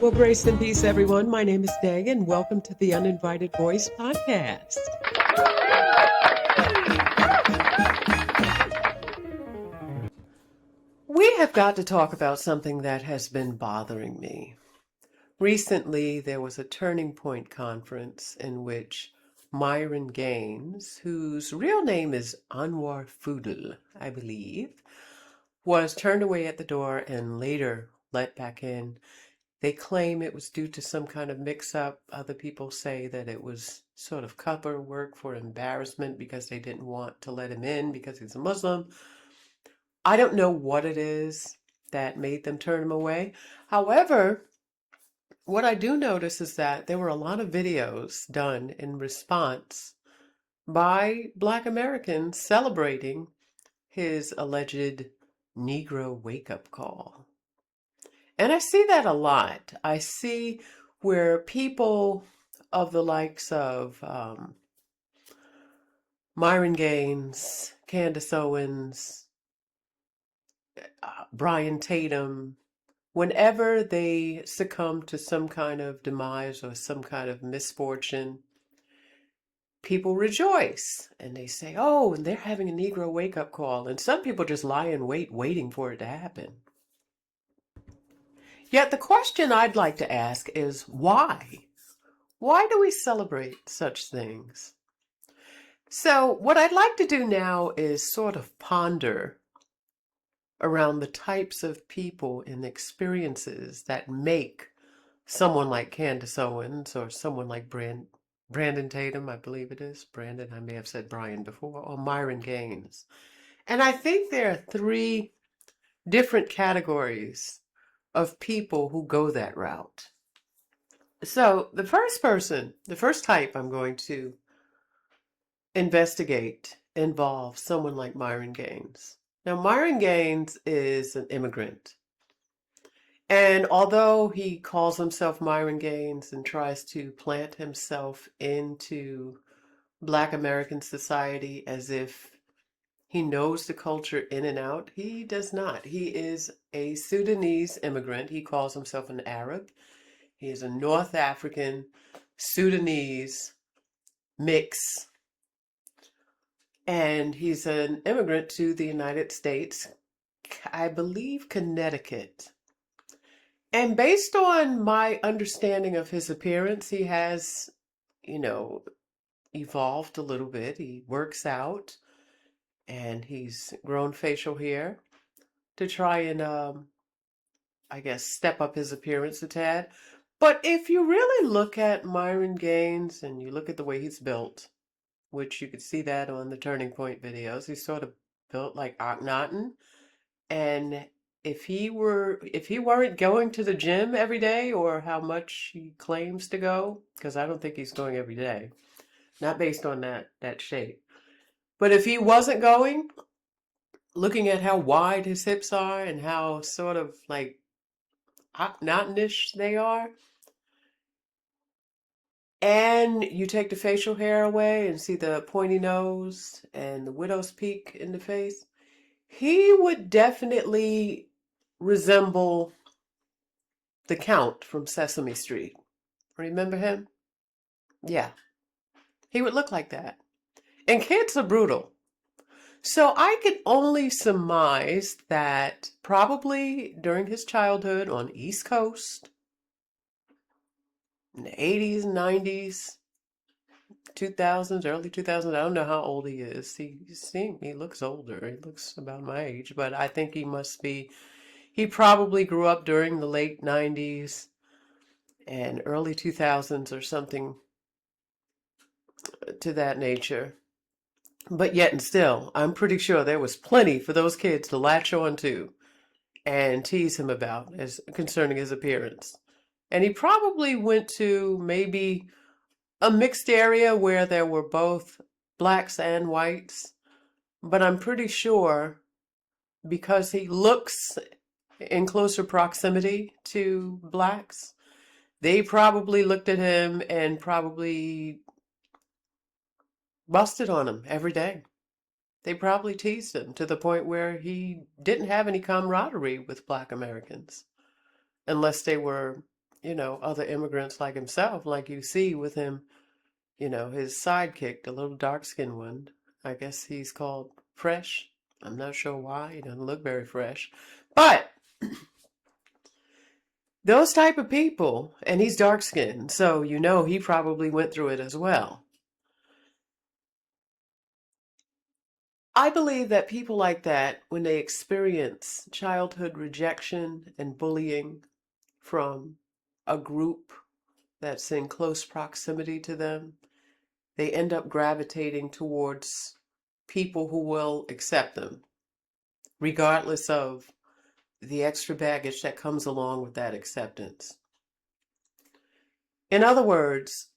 Well, grace and peace, everyone. My name is Dag, and welcome to the Uninvited Voice podcast. We have got to talk about something that has been bothering me. Recently, there was a Turning Point conference in which Myron Gaines, whose real name is Anwar Fudul, I believe, was turned away at the door and later let back in. They claim it was due to some kind of mix-up. Other people say that it was sort of cover work for embarrassment because they didn't want to let him in because he's a Muslim. I don't know what it is that made them turn him away. However, what I do notice is that there were a lot of videos done in response by Black Americans celebrating his alleged Negro wake-up call. And I see that a lot. I see where people of the likes of Myron Gaines, Candace Owens, Brian Tatum, whenever they succumb to some kind of demise or some kind of misfortune, people rejoice and they say, oh, and they're having a Negro wake-up call. And some people just lie in wait, waiting for it to happen. Yet the question I'd like to ask is why? Why do we celebrate such things? So what I'd like to do now is sort of ponder around the types of people and experiences that make someone like Candace Owens or someone like Brandon Tatum, I believe it is. Brandon, I may have said Brian before, or Myron Gaines. And I think there are three different categories of people who go that route. So the first type I'm going to investigate involves someone like Myron Gaines. Now, Myron Gaines is an immigrant. And although he calls himself Myron Gaines and tries to plant himself into Black American society as if he knows the culture in and out, he does not. He is a Sudanese immigrant. He calls himself an Arab. He is a North African Sudanese mix. And he's an immigrant to the United States, I believe Connecticut. And based on my understanding of his appearance, he has, evolved a little bit. He works out and he's grown facial hair to try and, I guess, step up his appearance a tad. But if you really look at Myron Gaines and you look at the way he's built, which you could see that on the Turning Point videos, he's sort of built like Akhenaten. And if he weren't going to the gym every day, or how much he claims to go, because I don't think he's going every day, not based on that shape. But if he wasn't going, looking at how wide his hips are and how sort of like Akhenaten-ish they are, and you take the facial hair away and see the pointy nose and the widow's peak in the face, he would definitely resemble the Count from Sesame Street. Remember him? Yeah, he would look like that. And kids are brutal. So I can only surmise that probably during his childhood on East Coast, in the 80s, 90s, 2000s, early 2000s, I don't know how old he is. He looks older. He looks about my age, but I think he probably grew up during the late 90s and early 2000s or something to that nature. But yet and still, I'm pretty sure there was plenty for those kids to latch on to and tease him about as concerning his appearance. And he probably went to maybe a mixed area where there were both blacks and whites. But I'm pretty sure because he looks in closer proximity to blacks, they probably looked at him and probably busted on him every day. They probably teased him to the point where he didn't have any camaraderie with Black Americans unless they were other immigrants like himself, like you see with him, his sidekick, the little dark-skinned one. I guess he's called Fresh. I'm not sure why. He doesn't look very fresh. But those type of people, and he's dark-skinned, so he probably went through it as well. I believe that people like that, when they experience childhood rejection and bullying from a group that's in close proximity to them, they end up gravitating towards people who will accept them, regardless of the extra baggage that comes along with that acceptance. In other words,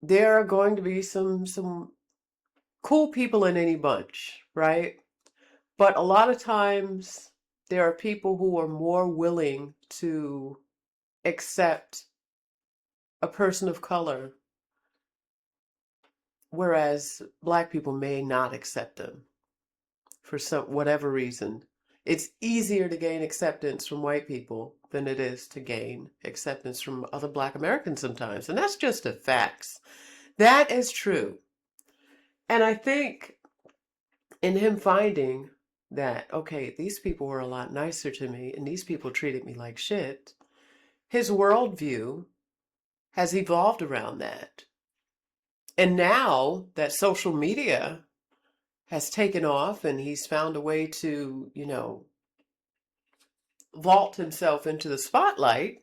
there are going to be some cool people in any bunch, right? But a lot of times there are people who are more willing to accept a person of color, whereas Black people may not accept them for some whatever reason. It's easier to gain acceptance from white people than it is to gain acceptance from other Black Americans sometimes. And that's just a facts. That is true. And I think in him finding that, okay, these people were a lot nicer to me and these people treated me like shit, his worldview has evolved around that. And now that social media has taken off and he's found a way to, vault himself into the spotlight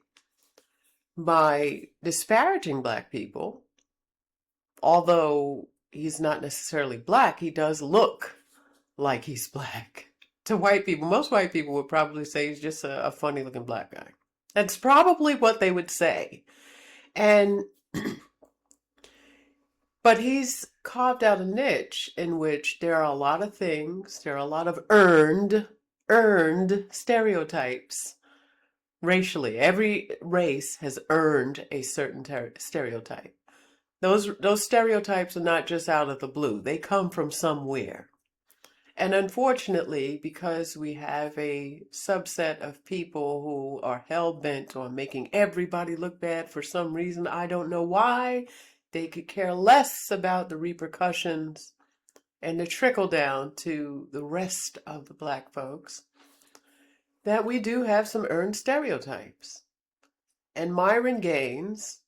by disparaging Black people, although he's not necessarily Black, he does look like he's Black. To white people, most white people would probably say he's just a funny looking Black guy. That's probably what they would say. And but he's carved out a niche in which there are a lot of things, there are a lot of earned stereotypes racially. Every race has earned a certain stereotype. Those stereotypes are not just out of the blue. They come from somewhere. And unfortunately, because we have a subset of people who are hell-bent on making everybody look bad for some reason, I don't know why, they could care less about the repercussions and the trickle down to the rest of the Black folks, that we do have some earned stereotypes. And Myron Gaines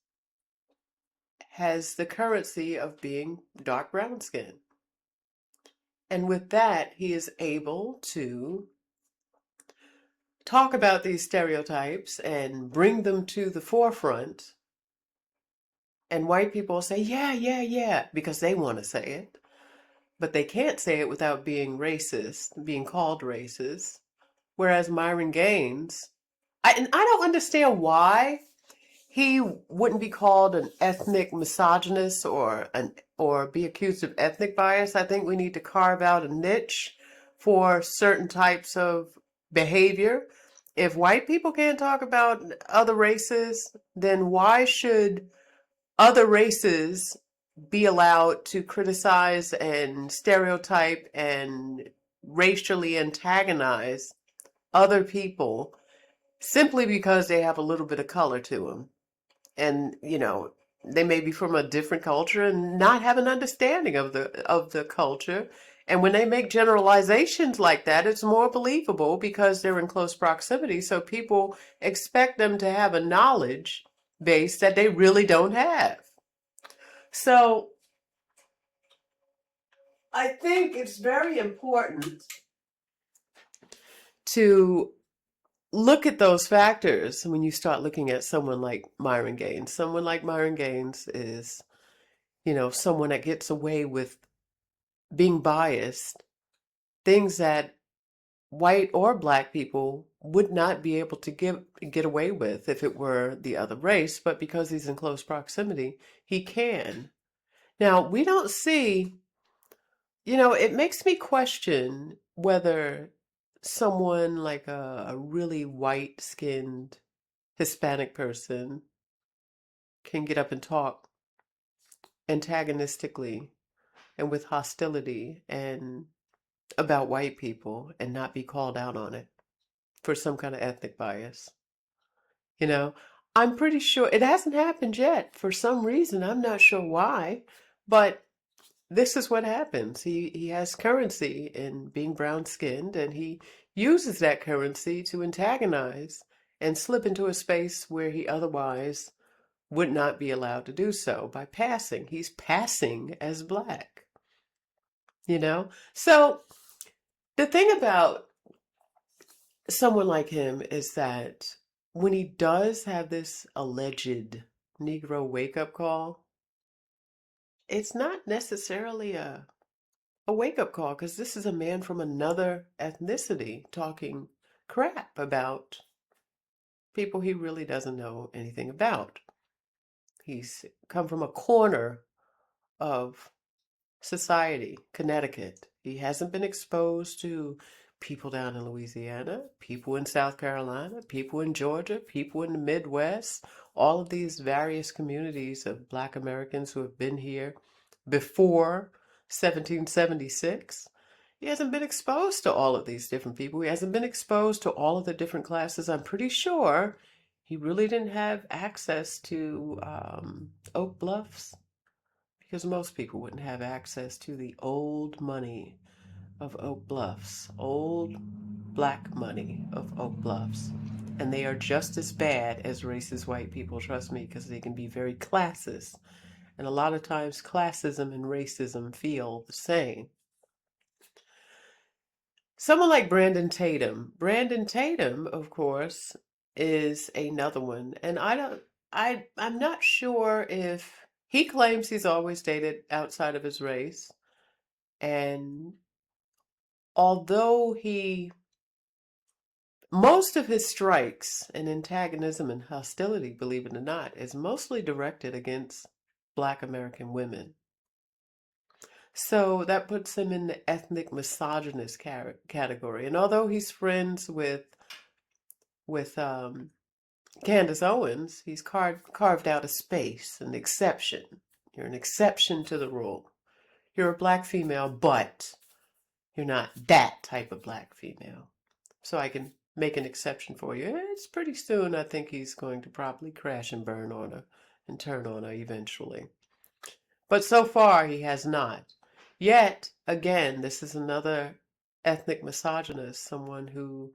has the currency of being dark brown skin. And with that, he is able to talk about these stereotypes and bring them to the forefront. And white people say, yeah, yeah, yeah, because they want to say it. But they can't say it without being racist, being called racist. Whereas Myron Gaines, and I don't understand why he wouldn't be called an ethnic misogynist or be accused of ethnic bias. I think we need to carve out a niche for certain types of behavior. If white people can't talk about other races, then why should other races be allowed to criticize and stereotype and racially antagonize other people simply because they have a little bit of color to them? And they may be from a different culture and not have an understanding of the culture. And when they make generalizations like that, it's more believable because they're in close proximity, so people expect them to have a knowledge base that they really don't have. So I think it's very important to look at those factors when you start looking at someone like Myron Gaines. Someone like Myron Gaines is, someone that gets away with being biased, things that white or Black people would not be able to get away with if it were the other race, but because he's in close proximity, he can. Now, we don't see, it makes me question whether someone like a really white-skinned Hispanic person can get up and talk antagonistically and with hostility and about white people and not be called out on it for some kind of ethnic bias. You know, I'm pretty sure it hasn't happened yet for some reason. I'm not sure why, but this is what happens. He has currency in being brown skinned, and he uses that currency to antagonize and slip into a space where he otherwise would not be allowed to do so by passing. He's passing as black, you know? So the thing about someone like him is that when he does have this alleged Negro wake up call, it's not necessarily a wake up call because this is a man from another ethnicity talking crap about people he really doesn't know anything about. He's come from a corner of society, Connecticut. He hasn't been exposed to people down in Louisiana, people in South Carolina, people in Georgia, people in the Midwest, all of these various communities of Black Americans who have been here before 1776. He hasn't been exposed to all of these different people. He hasn't been exposed to all of the different classes. I'm pretty sure he really didn't have access to Oak Bluffs because most people wouldn't have access to the old money of Oak Bluffs, old black money of Oak Bluffs. And they are just as bad as racist white people, trust me, because they can be very classist. And a lot of times, classism and racism feel the same. Someone like Brandon Tatum. Brandon Tatum, of course, is another one. And I'm not sure if he claims he's always dated outside of his race. And although most of his strikes and antagonism and hostility, believe it or not, is mostly directed against Black American women. So that puts him in the ethnic misogynist category. And although he's friends with Candace Owens, he's carved out a space, an exception. You're an exception to the rule. You're a black female, but you're not that type of black female. So I can make an exception for you. It's pretty soon, I think he's going to probably crash and burn on her and turn on her eventually. But so far, he has not. Yet, again, this is another ethnic misogynist, someone who,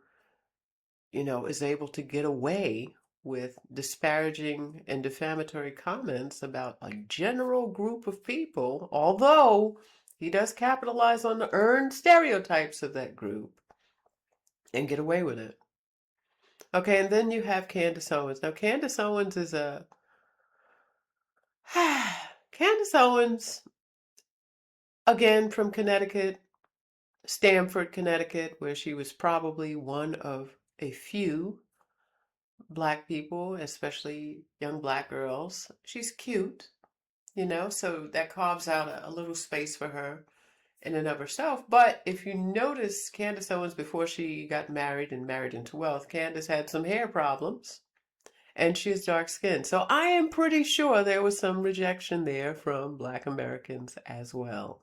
is able to get away with disparaging and defamatory comments about a general group of people, although he does capitalize on the earned stereotypes of that group and get away with it. Okay, and then you have Candace Owens. Now, Candace Owens is a. Candace Owens, again from Connecticut, Stamford, Connecticut, where she was probably one of a few black people, especially young black girls. She's cute, so that carves out a little space for her in and of herself. But if you notice Candace Owens before she got married and married into wealth, Candace had some hair problems and she's dark skinned. So I am pretty sure there was some rejection there from Black Americans as well.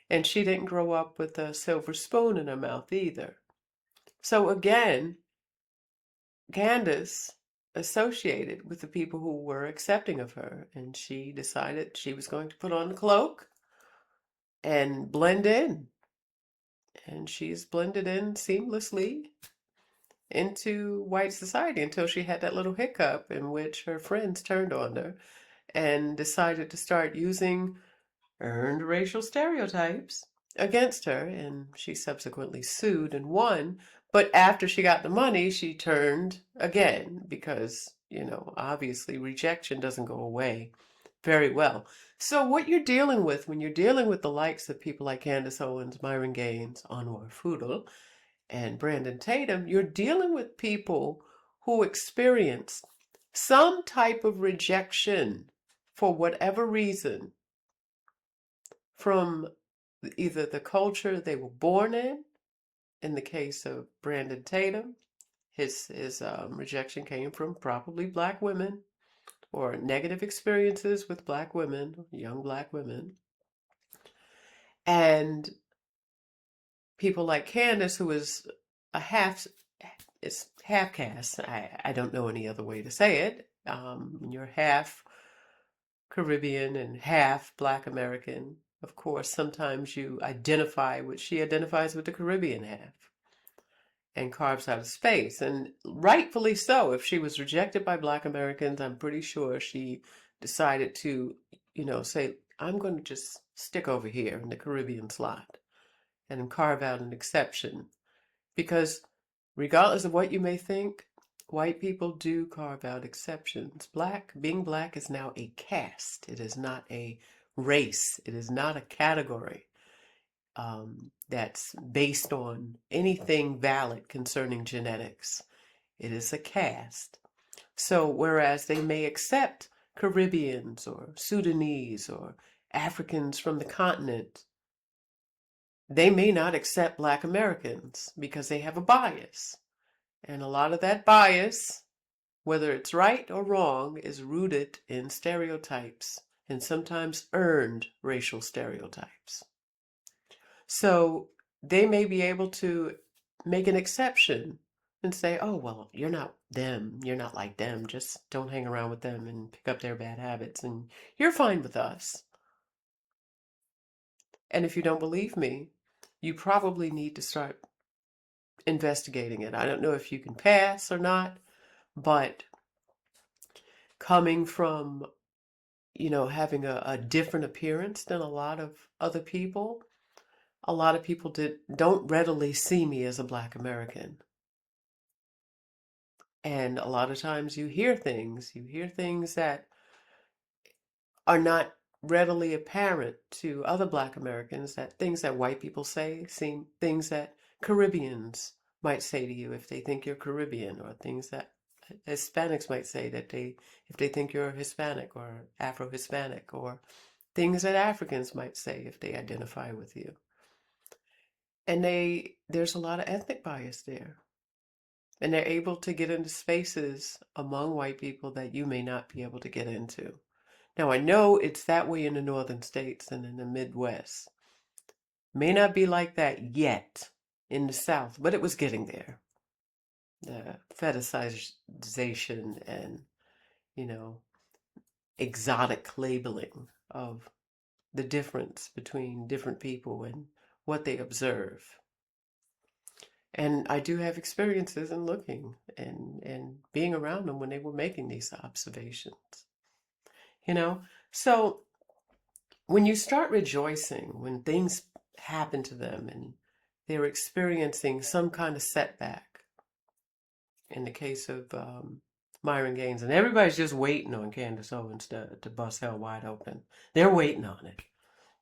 And she didn't grow up with a silver spoon in her mouth either. So again, Candace associated with the people who were accepting of her, and she decided she was going to put on the cloak and blend in. And she's blended in seamlessly into white society until she had that little hiccup in which her friends turned on her and decided to start using earned racial stereotypes against her. And she subsequently sued and won. But after she got the money, she turned again because, obviously rejection doesn't go away very well. So what you're dealing with when you're dealing with the likes of people like Candace Owens, Myron Gaines, Anwar Fudel, and Brandon Tatum, you're dealing with people who experience some type of rejection for whatever reason from either the culture they were born in the case of Brandon Tatum, his rejection came from probably black women or negative experiences with black women, young black women. And people like Candace, who is a half, it's half caste. I don't know any other way to say it. When you're half Caribbean and half Black American, of course, sometimes you identify with, she identifies with the Caribbean half and carves out a space. And rightfully so. If she was rejected by Black Americans, I'm pretty sure she decided to, say, I'm going to just stick over here in the Caribbean slot and carve out an exception. Because regardless of what you may think, white people do carve out exceptions. Being black is now a caste. It is not a race. It is not a category that's based on anything valid concerning genetics. It is a caste. So whereas they may accept Caribbeans or Sudanese or Africans from the continent, they may not accept Black Americans because they have a bias. And a lot of that bias, whether it's right or wrong, is rooted in stereotypes and sometimes earned racial stereotypes. So they may be able to make an exception and say, oh, well, you're not them. You're not like them. Just don't hang around with them and pick up their bad habits. And you're fine with us. And if you don't believe me, you probably need to start investigating it. I don't know if you can pass or not, but coming from, having a different appearance than a lot of other people, a lot of people don't readily see me as a Black American. And a lot of times you hear things that are not readily apparent to other Black Americans, that things that white people say seem things that Caribbeans might say to you if they think you're Caribbean, or things that Hispanics might say if they think you're Hispanic or Afro-Hispanic, or things that Africans might say if they identify with you. And there's a lot of ethnic bias there. And they're able to get into spaces among white people that you may not be able to get into. Now, I know it's that way in the northern states and in the Midwest. May not be like that yet in the South, but it was getting there. The fetishization and, exotic labeling of the difference between different people and what they observe. And I do have experiences in looking and being around them when they were making these observations. So when you start rejoicing, when things happen to them and they're experiencing some kind of setback, in the case of Myron Gaines, and everybody's just waiting on Candace Owens to bust hell wide open. They're waiting on it.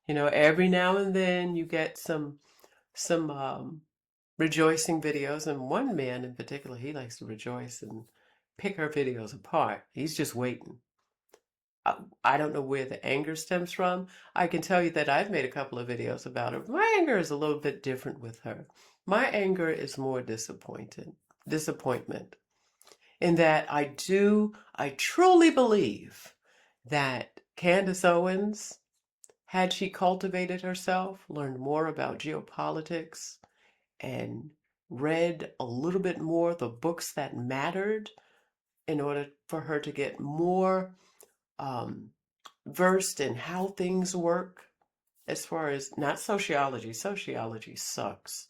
Every now and then you get some rejoicing videos, and one man in particular, he likes to rejoice and pick her videos apart. He's just waiting. I don't know where the anger stems from. I can tell you that I've made a couple of videos about her. My anger is a little bit different with her. My anger is more disappointment, in that I truly believe that Candace Owens, had she cultivated herself, learned more about geopolitics, and read a little bit more the books that mattered in order for her to get more versed in how things work, as far as not sociology. Sociology sucks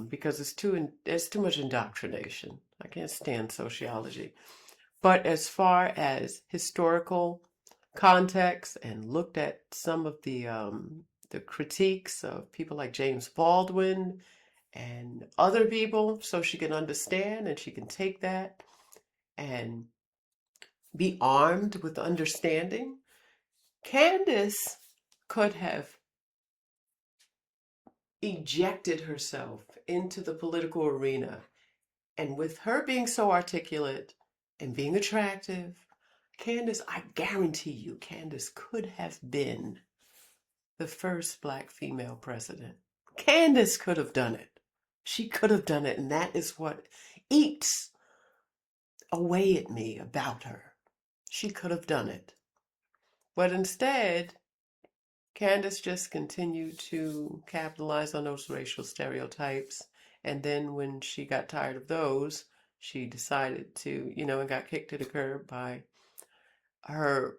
because it's too much indoctrination. I can't stand sociology. But as far as historical context, and looked at some of the critiques of people like James Baldwin and other people, so she can understand and she can take that and be armed with understanding. Candace could have ejected herself into the political arena, and with her being so articulate and being attractive, Candace, I guarantee you, Candace could have been the first Black female president. Candace could have done it. She could have done it, and that is what eats away at me about her. She could have done it. But instead, Candace just continued to capitalize on those racial stereotypes. And then when she got tired of those, she decided to, and got kicked to the curb by her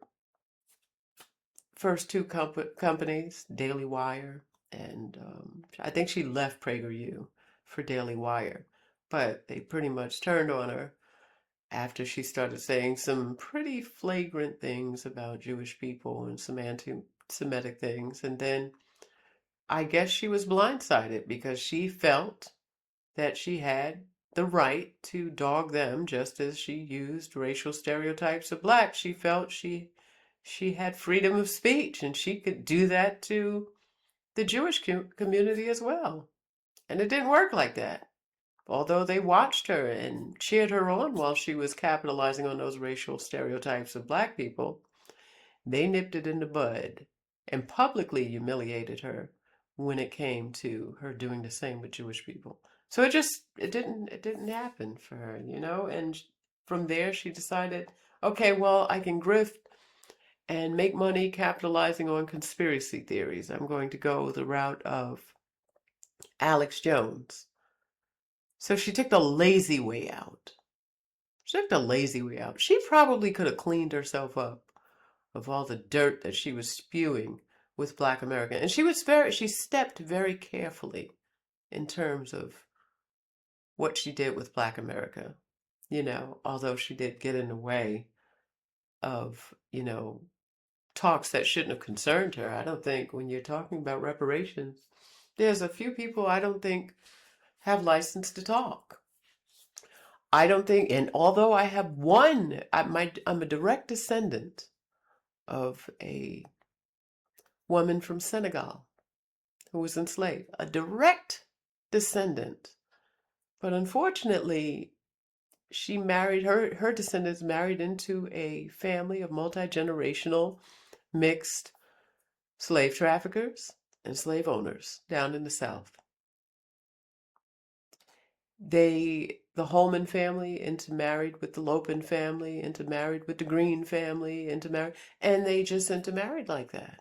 first two companies, Daily Wire, and I think she left PragerU for Daily Wire. But they pretty much turned on her after she started saying some pretty flagrant things about Jewish people and some anti-Semitic things. And then I guess she was blindsided because she felt that she had the right to dog them just as she used racial stereotypes of blacks. She felt she had freedom of speech and she could do that to the Jewish community as well. And it didn't work like that. Although they watched her and cheered her on while she was capitalizing on those racial stereotypes of black people, they nipped it in the bud and publicly humiliated her when it came to her doing the same with Jewish people. So it didn't happen for her, and from there she decided, okay, well, I can grift and make money capitalizing on conspiracy theories. I'm going to go the route of Alex Jones. So she took the lazy way out. She took the lazy way out. She probably could have cleaned herself up of all the dirt that she was spewing with Black America. And she stepped very carefully in terms of what she did with Black America, although she did get in the way of, talks that shouldn't have concerned her. I don't think when you're talking about reparations, there's a few people I don't think have license to talk. I don't think, and although I have I'm a direct descendant of a woman from Senegal who was enslaved, a direct descendant. But unfortunately, her descendants married into a family of multi-generational mixed slave traffickers and slave owners down in the South. The Holman family intermarried with the Lopin family, intermarried with the Green family, and they just intermarried like that.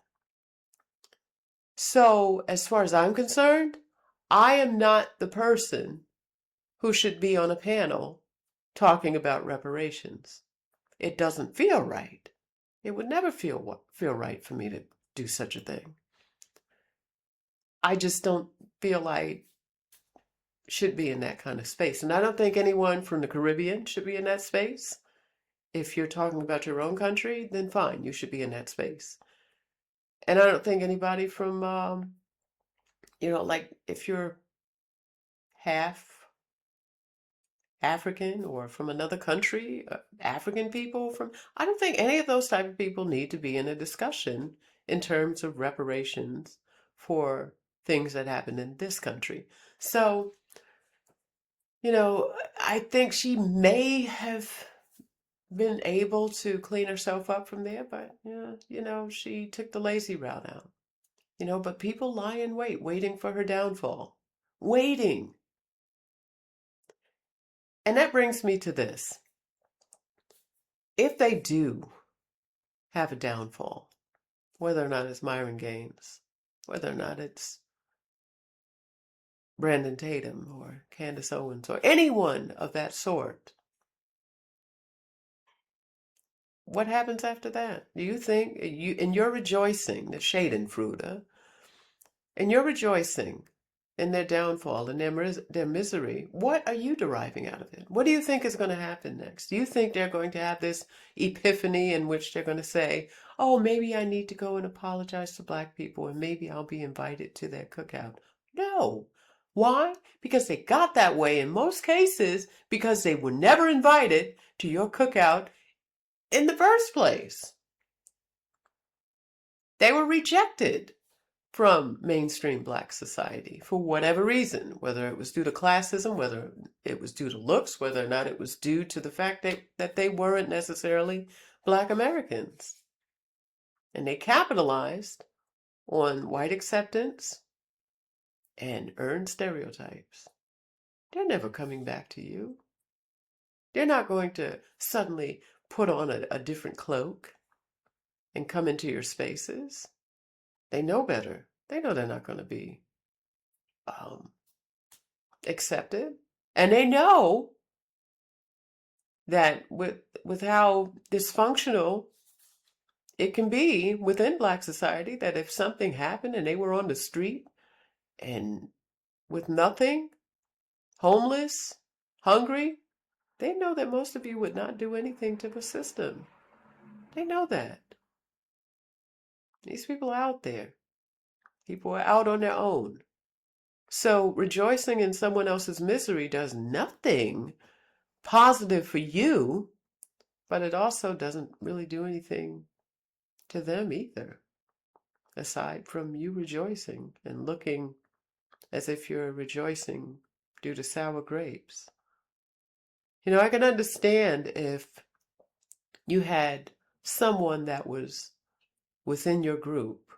So, as far as I'm concerned, I am not the person who should be on a panel talking about reparations. It doesn't feel right. It would never feel right for me to do such a thing. I just don't feel I should be in that kind of space. And I don't think anyone from the Caribbean should be in that space. If you're talking about your own country, then fine, you should be in that space. And I don't think anybody from, like if you're half African or from another country, African people I don't think any of those type of people need to be in a discussion in terms of reparations for things that happened in this country. So, I think she may have been able to clean herself up from there, but yeah, she took the lazy route out. But people lie in wait, waiting for her downfall. Waiting. And that brings me to this. If they do have a downfall, whether or not it's Myron Gaines, whether or not it's Brandon Tatum or Candace Owens or anyone of that sort, what happens after that? Do you think in your rejoicing, the Schadenfreude, and you're rejoicing in their downfall and their misery, what are you deriving out of it? What do you think is going to happen next? Do you think they're going to have this epiphany in which they're going to say, oh, maybe I need to go and apologize to Black people and maybe I'll be invited to their cookout? No. Why? Because they got that way in most cases because they were never invited to your cookout in the first place. They were rejected from mainstream Black society for whatever reason, whether it was due to classism, whether it was due to looks, whether or not it was due to the fact that they weren't necessarily Black Americans. And they capitalized on white acceptance and earned stereotypes. They're never coming back to you. They're not going to suddenly put on a different cloak and come into your spaces. They know better. They know they're not going to be accepted. And they know that with how dysfunctional it can be within Black society, that if something happened and they were on the street and with nothing, homeless, hungry, they know that most of you would not do anything to assist them. They know that. These people are out there. People are out on their own. So rejoicing in someone else's misery does nothing positive for you, but it also doesn't really do anything to them either, aside from you rejoicing and looking as if you're rejoicing due to sour grapes. I can understand if you had someone that was within your group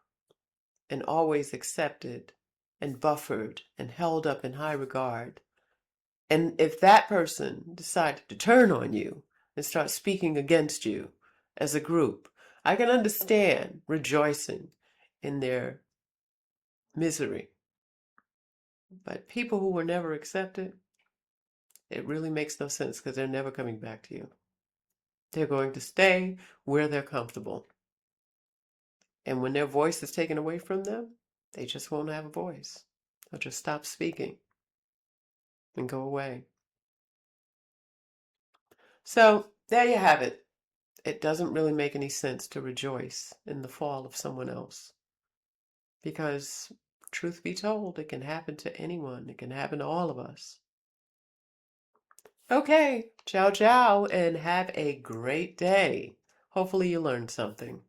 and always accepted and buffered and held up in high regard. And if that person decided to turn on you and start speaking against you as a group, I can understand rejoicing in their misery. But people who were never accepted, it really makes no sense because they're never coming back to you. They're going to stay where they're comfortable. And when their voice is taken away from them, they just won't have a voice. They'll just stop speaking and go away. So there you have it. It doesn't really make any sense to rejoice in the fall of someone else. Because, truth be told, it can happen to anyone. It can happen to all of us. Okay, ciao, ciao, and have a great day. Hopefully you learned something.